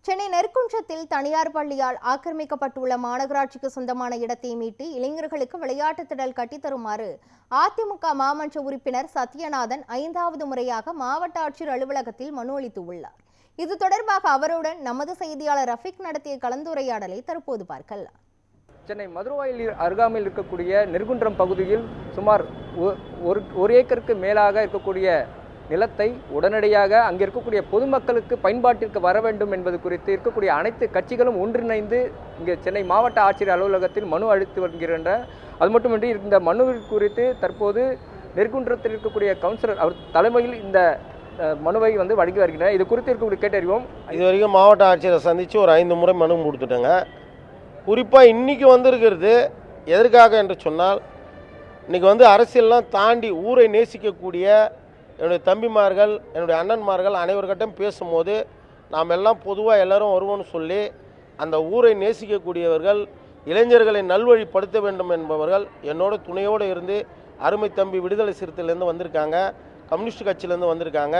சென்னை நெற்குன்றத்தில் தனியார் பள்ளியால் ஆக்கிரமிக்கப்பட்டுள்ள மாநகராட்சிக்கு சொந்தமான இடத்தை மீட்டு இளைஞர்களுக்கு விளையாட்டு திடல் கட்டித்தருமாறு அதிமுக மாமன்ற உறுப்பினர் சத்யநாதன் 5வது முறையாக மாவட்ட ஆட்சியர் அலுவலகத்தில் மனு அளித்துள்ளார். இது தொடர்பாக அவருடன் நமது செய்தியாளர் ரஃபிக் நடத்திய கலந்துரையாடலை தற்போது பார்க்கலாம். சென்னை மதுரவாயில் அருகாமையில் இருக்கக்கூடிய நெற்குன்றம் பகுதியில் சுமார் ஒரு ஏக்கருக்கு மேலாக இருக்கக்கூடிய நிலத்தை உடனடியாக அங்கே இருக்கக்கூடிய பொதுமக்களுக்கு பயன்பாட்டிற்கு வர வேண்டும் என்பது குறித்து இருக்கக்கூடிய அனைத்து கட்சிகளும் ஒன்றிணைந்து இங்கே சென்னை மாவட்ட ஆட்சியர் அலுவலகத்தில் மனு அளித்து வருகின்றன. அது மட்டுமின்றி இந்த மனு குறித்து தற்போது நெற்குன்றத்தில் இருக்கக்கூடிய கவுன்சிலர் அவர் தலைமையில் இந்த மனுவை வழங்கி வருகின்றனர். இது குறித்து இருக்கக்கூடிய கேட்டறிவோம். இது வரைக்கும் மாவட்ட ஆட்சியரை சந்தித்து ஒரு 5 முறை மனு கொடுத்துட்டேங்க. குறிப்பாக இன்றைக்கி வந்திருக்கிறது எதற்காக என்று சொன்னால், இன்றைக்கி அரசியல்லாம் தாண்டி ஊரை நேசிக்கக்கூடிய என்னுடைய தம்பிமார்கள், என்னுடைய அண்ணன்மார்கள் அனைவர்கிட்டையும் பேசும்போது நாம் எல்லாம் பொதுவாக எல்லோரும் வருவோம்னு சொல்லி அந்த ஊரை நேசிக்கக்கூடியவர்கள், இளைஞர்களை நல்வழிப்படுத்த வேண்டும் என்பவர்கள் என்னோட துணையோடு இருந்து அருமை தம்பி விடுதலை சிறுத்தையிலேருந்து வந்திருக்காங்க, கம்யூனிஸ்ட் கட்சியிலேருந்து வந்திருக்காங்க,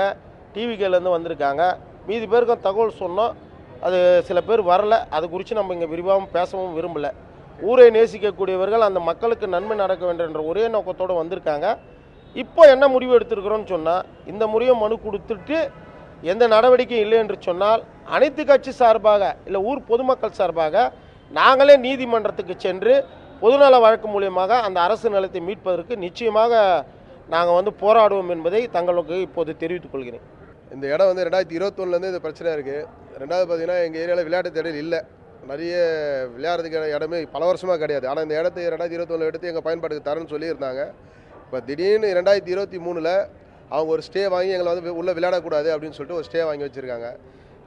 டிவிகேலேருந்து வந்திருக்காங்க. மீதி பேருக்கும் தகவல் சொன்னோம். அது சில பேர் வரல. அது குறித்து நம்ம இங்கே விரிவாகவும் பேசவும் விரும்பலை. ஊரை நேசிக்கக்கூடியவர்கள் அந்த மக்களுக்கு நன்மை நடக்க வேண்டும் என்ற ஒரே நோக்கத்தோடு வந்திருக்காங்க. இப்போ என்ன முடிவு எடுத்திருக்கிறோன்னு சொன்னால், இந்த முறையும் மனு கொடுத்துட்டு எந்த நடவடிக்கையும் இல்லை என்று சொன்னால் அனைத்து கட்சி சார்பாக இல்லை ஊர் பொதுமக்கள் சார்பாக நாங்களே நீதிமன்றத்துக்கு சென்று பொதுநல வழக்கு மூலியமாக அந்த அரசு நிலத்தை மீட்பதற்கு நிச்சயமாக நாங்கள் போராடுவோம் என்பதை தங்களுக்கு இப்போது தெரிவித்துக் கொள்கிறேன். இந்த இடம் 2021 இந்த பிரச்சனை இருக்குது. ரெண்டாவது பார்த்தீங்கன்னா எங்கள் ஏரியாவில் விளையாட்டு திடல் இல்லை. நிறைய விளையாடுறதுக்கு இடமே பல வருஷமாக கிடையாது. ஆனால் இந்த இடத்தை 2021 எடுத்து எங்கள் பயன்பாட்டுக்கு தரேன்னு சொல்லியிருந்தாங்க. இப்போ திடீர்னு 2023 அவங்க ஒரு ஸ்டே வாங்கி எங்களை உள்ளே விளையாடக்கூடாது அப்படின்னு சொல்லிட்டு ஒரு ஸ்டே வாங்கி வச்சுருக்காங்க.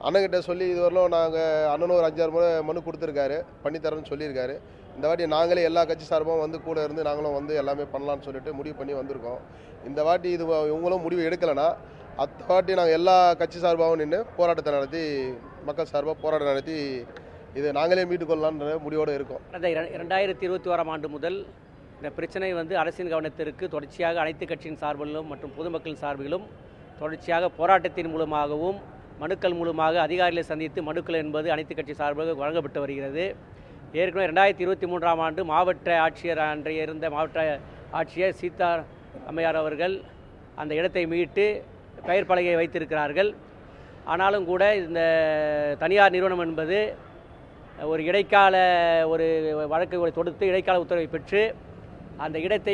அண்ணன்கிட்ட சொல்லி இதுவரையிலும் நாங்கள் அண்ணனும் ஒரு 5-6 முறை மனு கொடுத்துருக்காரு, பண்ணித்தரேன்னு சொல்லியிருக்காரு. இந்த வாட்டி நாங்களே எல்லா கட்சி சார்பாகவும் கூட இருந்து நாங்களும் எல்லாமே பண்ணலான்னு சொல்லிட்டு முடிவு பண்ணி வந்திருக்கோம். இந்த வாட்டி இது இவங்களும் முடிவு எடுக்கலைன்னா அடுத்த வாட்டி நாங்கள் எல்லா கட்சி சார்பாகவும் நின்று போராட்டத்தை நடத்தி மக்கள் சார்பாக போராட்டம் நடத்தி இதை நாங்களே மீட்டுக்கொள்ளலான்ற முடிவோடு இருக்கோம். 2021 ஆண்டு முதல் இந்த பிரச்சனை அரசின் கவனத்திற்கு தொடர்ச்சியாக அனைத்து கட்சியின் சார்பிலும் மற்றும் பொதுமக்கள் சார்பிலும் தொடர்ச்சியாக போராட்டத்தின் மூலமாகவும் மனுக்கள் மூலமாக அதிகாரிகளை சந்தித்து மனுக்கள் என்பது அனைத்து கட்சி சார்பாக வழங்கப்பட்டு வருகிறது. ஏற்கனவே 2023 ஆண்டு மாவட்ட ஆட்சியர் அன்றைய இருந்த மாவட்ட ஆட்சியர் சீதா அம்மையார் அவர்கள் அந்த இடத்தை மீட்டு பெயர் பலகையை வைத்திருக்கிறார்கள். ஆனாலும் கூட இந்த தனியார் நிறுவனம் என்பது ஒரு இடைக்கால வழக்கை தொடுத்து இடைக்கால உத்தரவை பெற்று அந்த இடத்தை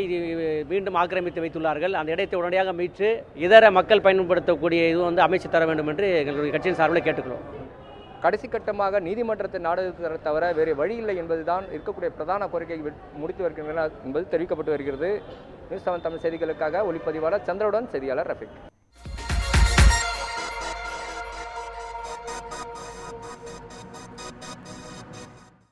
மீண்டும் ஆக்கிரமித்து வைத்துள்ளார்கள். அந்த இடத்தை உடனடியாக மீட்டு இதர மக்கள் பயன்படுத்தக்கூடிய இது அமைச்சு தர வேண்டும் என்று எங்களுடைய கட்சியின் சார்பில் கேட்டுக்கிறோம். கடைசி கட்டமாக நீதிமன்றத்தை நாடுவதை தவிர வேறு வழி இல்லை என்பதுதான் இருக்கக்கூடிய பிரதான கோரிக்கை முடித்து வருகின்றன என்பது தெரிவிக்கப்பட்டு வருகிறது. நியூஸ் 7 தமிழ் செய்திகளுக்காக ஒளிப்பதிவாளர் சந்திரனுடன் செய்தியாளர் ரஃபிக்.